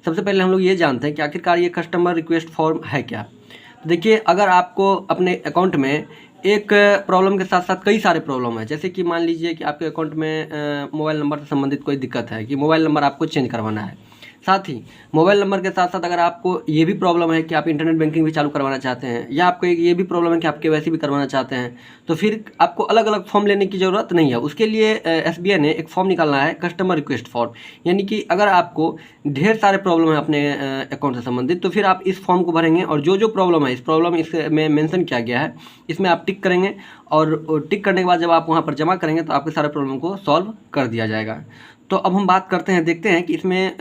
सबसे पहले हम लोग ये जानते हैं कि आखिरकार ये कस्टमर रिक्वेस्ट फॉर्म है क्या। तो देखिए, अगर आपको अपने अकाउंट में एक प्रॉब्लम के साथ साथ कई सारे प्रॉब्लम है, जैसे कि मान लीजिए कि आपके अकाउंट में मोबाइल नंबर से संबंधित कोई दिक्कत है कि मोबाइल नंबर आपको चेंज करवाना है। साथ ही मोबाइल नंबर के साथ साथ अगर आपको ये भी प्रॉब्लम है कि आप इंटरनेट बैंकिंग भी चालू करवाना चाहते हैं, या आपको ये भी प्रॉब्लम है कि आप केवाईसी भी करवाना चाहते हैं, तो फिर आपको अलग अलग फॉर्म लेने की ज़रूरत नहीं है। उसके लिए एसबीआई ने एक फॉर्म निकालना है, कस्टमर रिक्वेस्ट फॉर्म। यानी कि अगर आपको ढेर सारे प्रॉब्लम है अपने अकाउंट से संबंधित, तो फिर आप इस फॉर्म को भरेंगे और जो जो प्रॉब्लम है, इस प्रॉब्लम इसमें मेंशन किया गया है, इसमें आप टिक करेंगे और टिक करने के बाद जब आप वहाँ पर जमा करेंगे तो आपके सारे प्रॉब्लम को सॉल्व कर दिया जाएगा। तो अब हम बात करते हैं, देखते हैं कि इसमें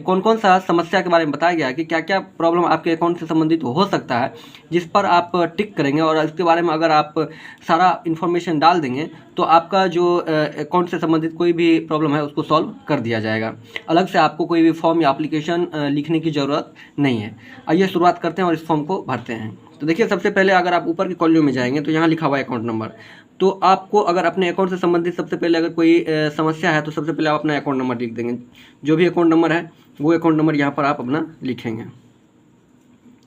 कौन कौन सा समस्या के बारे में बताया गया है कि क्या क्या प्रॉब्लम आपके अकाउंट से संबंधित हो सकता है, जिस पर आप टिक करेंगे और इसके बारे में अगर आप सारा इन्फॉर्मेशन डाल देंगे तो आपका जो अकाउंट से संबंधित कोई भी प्रॉब्लम है उसको सॉल्व कर दिया जाएगा। अलग से आपको कोई भी फॉर्म या एप्लीकेशन लिखने की ज़रूरत नहीं है। आइए शुरुआत करते हैं और इस फॉर्म को भरते हैं। तो देखिए, सबसे पहले अगर आप ऊपर की कॉलम में जाएंगे तो यहाँ लिखा हुआ है अकाउंट नंबर। तो आपको अगर अपने अकाउंट से संबंधित सबसे पहले अगर कोई समस्या है तो सबसे पहले आप अपना अकाउंट नंबर लिख देंगे। जो भी अकाउंट नंबर है वो अकाउंट नंबर यहाँ पर आप अपना लिखेंगे।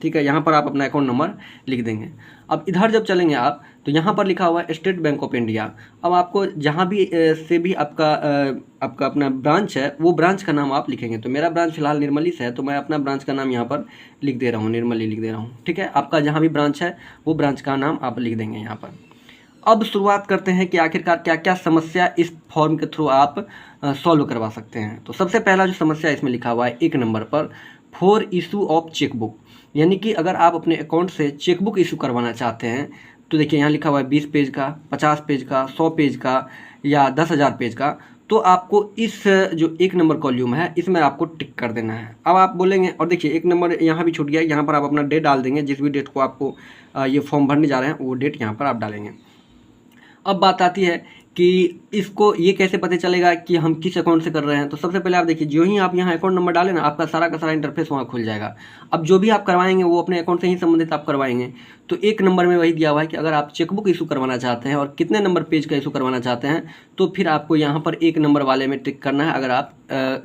ठीक है, यहाँ पर आप अपना अकाउंट नंबर लिख देंगे। अब इधर जब चलेंगे आप तो यहाँ पर लिखा हुआ है स्टेट बैंक ऑफ इंडिया। अब आपको जहाँ भी से भी आपका अपना ब्रांच है, वो ब्रांच का नाम आप लिखेंगे। तो मेरा ब्रांच फिलहाल निर्मली से है, तो मैं अपना ब्रांच का नाम यहाँ पर लिख दे रहा हूँ, निर्मली लिख दे रहा हूँ। ठीक है, आपका जहाँ भी ब्रांच है वो ब्रांच का नाम आप लिख देंगे यहाँ पर। अब शुरुआत करते हैं कि आखिरकार क्या क्या समस्या इस फॉर्म के थ्रू आप सॉल्व करवा सकते हैं। तो सबसे पहला जो समस्या इसमें लिखा हुआ है 1 नंबर पर, फॉर इशू ऑफ चेकबुक। यानी कि अगर आप अपने अकाउंट से चेकबुक इशू करवाना चाहते हैं, तो देखिए यहाँ लिखा हुआ है 20 पेज का, 50 पेज का, 100 पेज का या 10,000 पेज का। तो आपको इस जो 1 नंबर कॉलम है इसमें आपको टिक कर देना है। अब आप बोलेंगे, और देखिए 1 नंबर यहाँ भी छूट गया, यहाँ पर आप अपना डेट डाल देंगे, जिस भी डेट को आपको ये फॉर्म भरने जा रहे हैं वो डेट यहाँ पर आप डालेंगे। अब बात आती है कि इसको ये कैसे पता चलेगा कि हम किस अकाउंट से कर रहे हैं। तो सबसे पहले आप देखिए, जो ही आप यहाँ अकाउंट नंबर डालें ना, आपका सारा का सारा इंटरफेस वहाँ खुल जाएगा। अब जो भी आप करवाएंगे वो अपने अकाउंट से ही संबंधित आप करवाएंगे। तो 1 नंबर में वही दिया हुआ है कि अगर आप चेकबुक इशू करवाना चाहते हैं और कितने नंबर पेज का इशू करवाना चाहते हैं, तो फिर आपको यहाँ पर 1 नंबर वाले में टिक करना है। अगर आप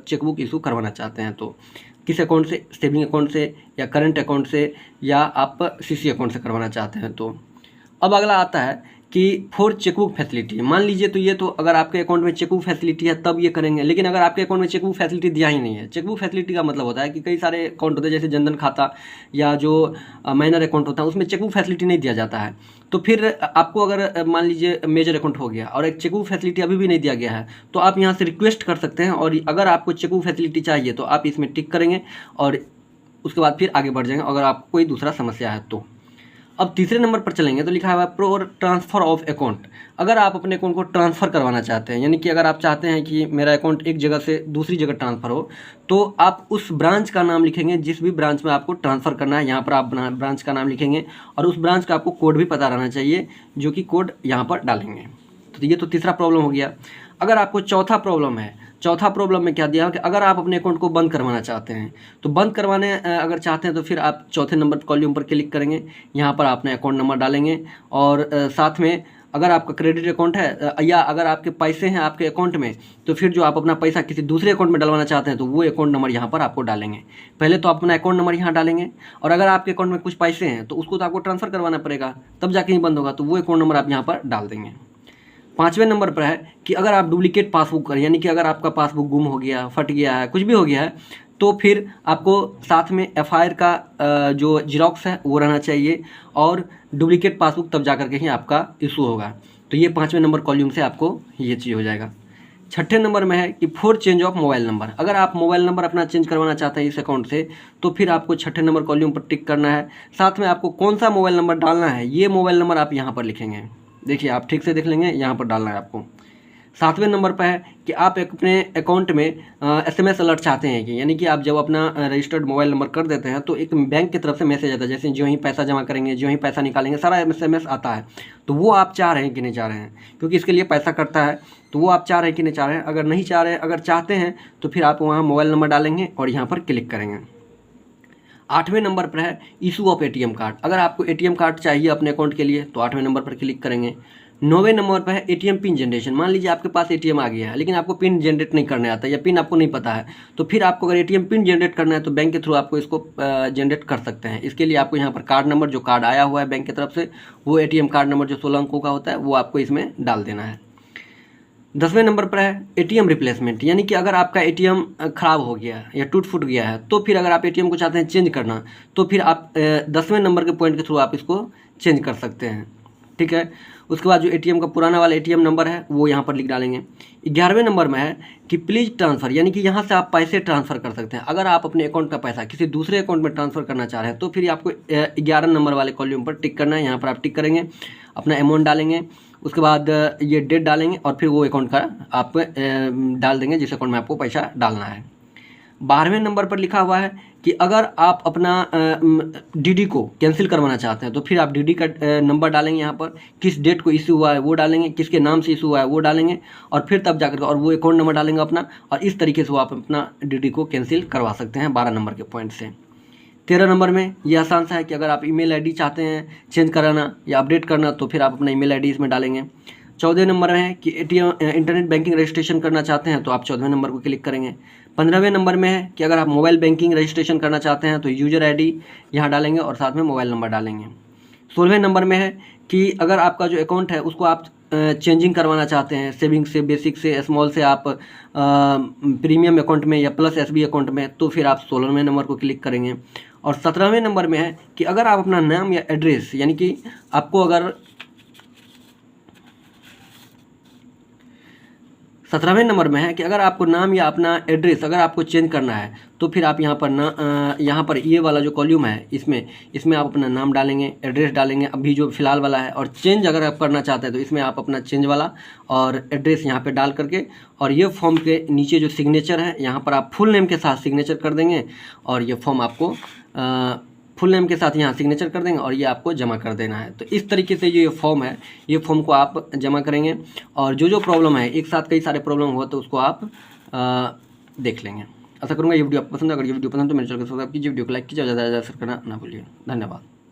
चेकबुक इशू करवाना चाहते हैं तो किस अकाउंट से, सेविंग अकाउंट से या करंट अकाउंट से या आप सीसी अकाउंट से करवाना चाहते हैं। तो अब अगला आता है कि फॉर चेकबुक फैसिलिटी। मान लीजिए, तो ये तो अगर आपके अकाउंट में चेकबुक फैसिलिटी है तब ये करेंगे, लेकिन अगर आपके अकाउंट में चेकबुक फैसिलिटी दिया ही नहीं है। चेकबुक फैसिलिटी का मतलब होता है कि कई सारे अकाउंट होते हैं, जैसे जनधन खाता या जो माइनर अकाउंट होता है, उसमें चेकबुक फैसिलिटी नहीं दिया जाता है। तो फिर आपको अगर मान लीजिए मेजर अकाउंट हो गया और एक चेकबुक फैसिलिटी अभी भी नहीं दिया गया है, तो आप यहाँ से रिक्वेस्ट कर सकते हैं। और अगर आपको चेकबुक फैसिलिटी चाहिए तो आप इसमें टिक करेंगे और उसके बाद फिर आगे बढ़ जाएंगे अगर आपको कोई दूसरा समस्या है तो। अब तीसरे नंबर पर चलेंगे तो लिखा हुआ है प्रो ट्रांसफ़र ऑफ अकाउंट। अगर आप अपने अकाउंट को ट्रांसफ़र करवाना चाहते हैं, यानी कि अगर आप चाहते हैं कि मेरा अकाउंट एक जगह से दूसरी जगह ट्रांसफ़र हो, तो आप उस ब्रांच का नाम लिखेंगे जिस भी ब्रांच में आपको ट्रांसफ़र करना है। यहाँ पर आप ब्रांच का नाम लिखेंगे और उस ब्रांच का आपको कोड भी पता रहना चाहिए, जो कि कोड यहाँ पर डालेंगे। तो ये तो तीसरा प्रॉब्लम हो गया। अगर आपको चौथा प्रॉब्लम है, चौथा प्रॉब्लम में क्या दिया है कि अगर आप अपने अकाउंट को बंद करवाना चाहते हैं, तो बंद करवाने अगर चाहते हैं तो फिर आप चौथे नंबर कॉलम पर क्लिक करेंगे। यहाँ पर अपने अकाउंट नंबर डालेंगे और साथ में अगर आपका क्रेडिट अकाउंट है या अगर आपके पैसे हैं आपके अकाउंट में, तो फिर जो आप अपना पैसा किसी दूसरे अकाउंट में डलवाना चाहते हैं तो वो अकाउंट नंबर यहाँ पर आपको डालेंगे। पहले तो आप अपना अकाउंट नंबर यहाँ डालेंगे और अगर आपके अकाउंट में कुछ पैसे हैं तो उसको तो आपको ट्रांसफ़र करवाना पड़ेगा, तब जाके ही बंद होगा, तो वो अकाउंट नंबर आप यहाँ पर डाल देंगे। 5वें नंबर पर है कि अगर आप डुप्लीकेट पासबुक करें, यानी कि अगर आपका पासबुक गुम हो गया, फट गया है, कुछ भी हो गया है, तो फिर आपको साथ में एफआईआर का जो जिरॉक्स है वो रहना चाहिए और डुप्लीकेट पासबुक तब जा करके ही आपका इशू होगा। तो ये 5वें नंबर कॉलम से आपको ये चीज़ हो जाएगा। 6ठे नंबर में है कि for change of mobile number. अगर आप मोबाइल नंबर अपना चेंज करवाना चाहते हैं इस अकाउंट से, तो फिर आपको 6ठे नंबर कॉलम पर टिक करना है। साथ में आपको कौन सा मोबाइल नंबर डालना है, ये मोबाइल नंबर आप यहाँ पर लिखेंगे। देखिए, आप ठीक से देख लेंगे, यहाँ पर डालना है आपको। 7वें नंबर पर है कि आप अपने अकाउंट में एसएमएस अलर्ट चाहते हैं कि, यानी कि आप जब अपना रजिस्टर्ड मोबाइल नंबर कर देते हैं तो एक बैंक की तरफ से मैसेज आता है, जैसे जो ही पैसा जमा करेंगे, जो ही पैसा निकालेंगे, सारा एसएमएस आता है। तो वो आप चाह रहे हैं कि नहीं चाह रहे हैं, क्योंकि इसके लिए पैसा कटता है, तो वो आप चाह रहे हैं कि नहीं चाह रहे हैं। अगर नहीं चाह रहे हैं, अगर चाहते हैं तो फिर आप वहाँ मोबाइल नंबर डालेंगे और यहाँ पर क्लिक करेंगे। 8वें नंबर पर है इशू ऑफ एटीएम कार्ड। अगर आपको एटीएम कार्ड चाहिए अपने अकाउंट के लिए तो 8वें नंबर पर क्लिक करेंगे। 9वें नंबर पर है एटीएम पिन जनरेशन। मान लीजिए आपके पास एटीएम आ गया है लेकिन आपको पिन जनरेट नहीं करने आता या पिन आपको नहीं पता है, तो फिर आपको अगर एटीएम पिन जनरेट करना है तो बैंक के थ्रू आपको इसको जनरेट कर सकते हैं। इसके लिए आपको यहाँ पर कार्ड नंबर, जो कार्ड आया हुआ है बैंक की तरफ से, वो एटीएम कार्ड नंबर जो 16 अंकों का होता है वो आपको इसमें डाल देना है। 10वें नंबर पर है एटीएम रिप्लेसमेंट, यानी कि अगर आपका एटीएम ख़राब हो गया या टूट फूट गया है तो फिर अगर आप एटीएम को चाहते हैं चेंज करना तो फिर आप 10वें नंबर के पॉइंट के थ्रू आप इसको चेंज कर सकते हैं। ठीक है, उसके बाद जो एटीएम का पुराना वाला एटीएम नंबर है वो यहाँ पर लिख डालेंगे। 11वें नंबर में है कि प्लीज़ ट्रांसफ़र, यानी कि यहाँ से आप पैसे ट्रांसफ़र कर सकते हैं। अगर आप अपने अकाउंट का पैसा किसी दूसरे अकाउंट में ट्रांसफ़र करना चाह रहे हैं तो फिर आपको 11 नंबर वाले कॉलम पर टिक करना है। यहाँ पर आप टिक करेंगे, अपना अमाउंट डालेंगे, उसके बाद ये डेट डालेंगे और फिर वो अकाउंट का आप डाल देंगे जिस अकाउंट में आपको पैसा डालना है। 12वें नंबर पर लिखा हुआ है कि अगर आप अपना डीडी को कैंसिल करवाना चाहते हैं तो फिर आप डीडी का नंबर डालेंगे, यहाँ पर किस डेट को इशू हुआ है वो डालेंगे, किसके नाम से इशू हुआ है वो डालेंगे और फिर तब जाकर और वो अकाउंट नंबर डालेंगे अपना, और इस तरीके से वो आप अपना डीडी को कैंसिल करवा सकते हैं 12 नंबर के पॉइंट से। 13 नंबर में ये आसान सा है कि अगर आप ईमेल आईडी चाहते हैं चेंज कराना या अपडेट करना तो फिर आप अपना ईमेल आईडी इसमें डालेंगे। 14 नंबर में है कि एटीएम इंटरनेट बैंकिंग रजिस्ट्रेशन करना चाहते हैं तो आप 14वें नंबर को क्लिक करेंगे। 15वें नंबर में है कि अगर आप मोबाइल बैंकिंग रजिस्ट्रेशन करना चाहते हैं तो यूजर आईडी यहाँ डालेंगे और साथ में मोबाइल नंबर डालेंगे। 16वें नंबर में है कि अगर आपका जो अकाउंट है उसको आप चेंजिंग करवाना चाहते हैं, सेविंग से, बेसिक से, स्मॉल से आप प्रीमियम अकाउंट में या प्लस एसबी अकाउंट में, तो फिर आप 16वें नंबर को क्लिक करेंगे। और 17वें नंबर में है कि अगर आप अपना नाम या एड्रेस, यानी कि आपको अगर 17वें नंबर में है कि अगर आपको नाम या अपना एड्रेस अगर आपको चेंज करना है तो फिर आप यहाँ पर यहाँ पर ये वाला जो कॉलम है इसमें आप अपना नाम डालेंगे, एड्रेस डालेंगे अभी जो फ़िलहाल वाला है, और चेंज अगर आप करना चाहते हैं तो इसमें आप अपना चेंज वाला और एड्रेस यहाँ पे डाल करके, और ये फॉर्म के नीचे जो सिग्नेचर है यहाँ पर आप फुल नेम के साथ सिग्नेचर कर देंगे और ये फॉर्म आपको फुल नेम के साथ यहाँ सिग्नेचर कर देंगे और ये आपको जमा कर देना है। तो इस तरीके से ये फॉर्म है, ये फॉर्म को आप जमा करेंगे और जो प्रॉब्लम है, एक साथ कई सारे प्रॉब्लम हुआ तो उसको आप देख लेंगे। आशा करूँगा ये वीडियो आपको पसंद है। अगर ये वीडियो पसंद तो मेरे चैनल को सब्सक्राइब कीजिए, वीडियो को लाइक कीजिए, ज़्यादा से ज़्यादा शेयर करना ना भूलिए। धन्यवाद।